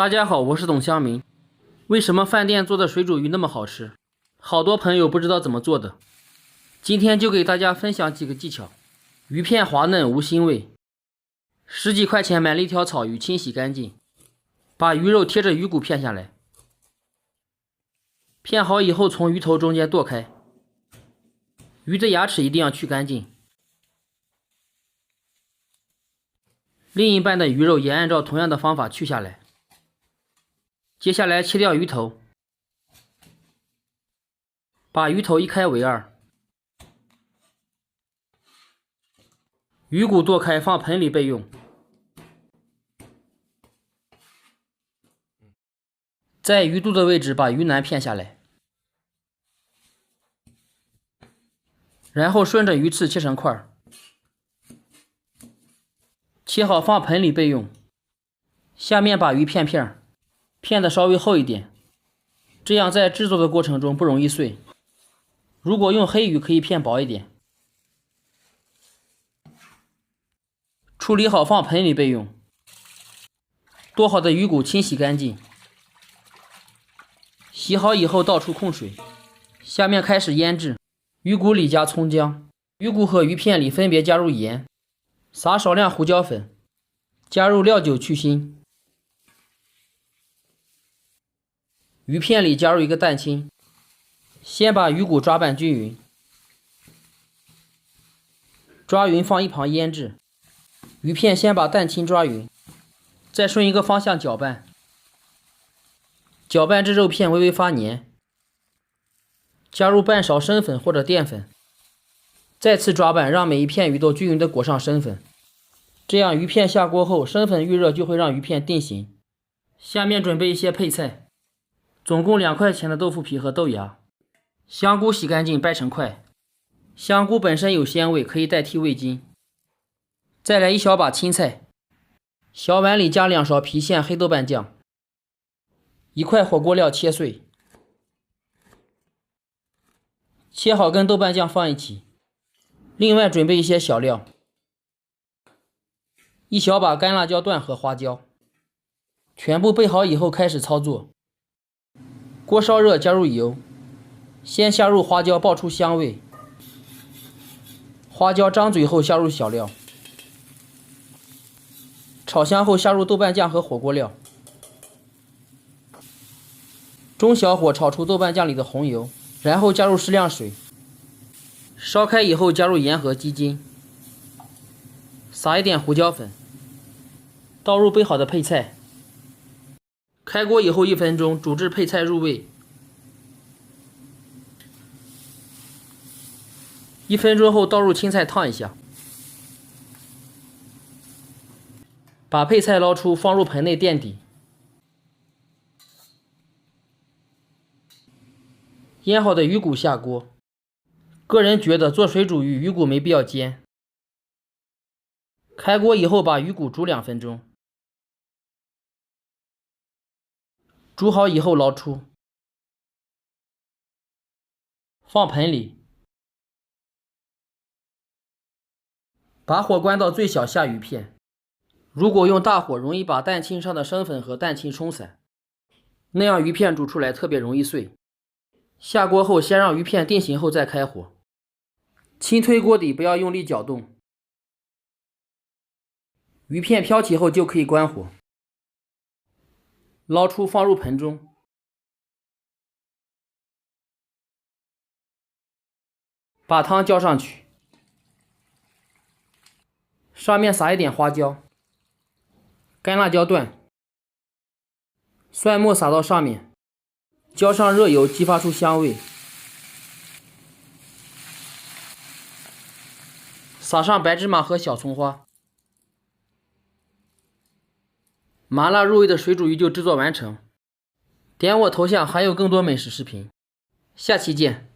大家好，我是董香明。为什么饭店做的水煮鱼那么好吃？好多朋友不知道怎么做的，今天就给大家分享几个技巧。鱼片滑嫩无腥味，十几块钱买了一条草鱼，清洗干净，把鱼肉贴着鱼骨片下来，片好以后从鱼头中间剁开，鱼的牙齿一定要去干净。另一半的鱼肉也按照同样的方法去下来。接下来切掉鱼头，把鱼头一开为二，鱼骨剁开放盆里备用。在鱼肚的位置把鱼腩片下来，然后顺着鱼刺切成块，切好放盆里备用。下面把鱼片片的稍微厚一点，这样在制作的过程中不容易碎。如果用黑鱼可以片薄一点。处理好放盆里备用。剁好的鱼骨清洗干净，洗好以后倒出控水。下面开始腌制，鱼骨里加葱姜，鱼骨和鱼片里分别加入盐，撒少量胡椒粉，加入料酒去腥。鱼片里加入一个蛋清，先把鱼骨抓拌均匀，抓匀放一旁腌制。鱼片先把蛋清抓匀，再顺一个方向搅拌，搅拌至肉片微微发黏，加入半勺生粉或者淀粉，再次抓拌，让每一片鱼都均匀地裹上生粉。这样鱼片下锅后，生粉预热就会让鱼片定型。下面准备一些配菜，总共2块钱的豆腐皮和豆芽。香菇洗干净掰成块，香菇本身有鲜味，可以代替味精。再来1小把青菜，小碗里加2勺郫县黑豆瓣酱，1块火锅料切碎，切好跟豆瓣酱放一起。另外准备一些小料，1小把干辣椒段和花椒。全部备好以后开始操作。锅烧热，加入油，先下入花椒爆出香味，花椒张嘴后下入小料，炒香后下入豆瓣酱和火锅料，中小火炒出豆瓣酱里的红油，然后加入适量水，烧开以后加入盐和鸡精，撒一点胡椒粉，倒入备好的配菜。开锅以后1分钟，煮至配菜入味。1分钟后倒入青菜烫一下，把配菜捞出，放入盆内垫底。腌好的鱼骨下锅。个人觉得做水煮鱼，鱼骨没必要煎。开锅以后把鱼骨煮2分钟。煮好以后捞出，放盆里，把火关到最小下鱼片。如果用大火，容易把蛋清上的生粉和蛋清冲散，那样鱼片煮出来特别容易碎。下锅后先让鱼片定型后再开火，轻推锅底，不要用力搅动。鱼片飘起后就可以关火。捞出放入盆中，把汤浇上去，上面撒一点花椒、干辣椒段，蒜末撒到上面，浇上热油，激发出香味，撒上白芝麻和小葱花。麻辣入味的水煮鱼就制作完成。点我头像还有更多美食视频，下期见。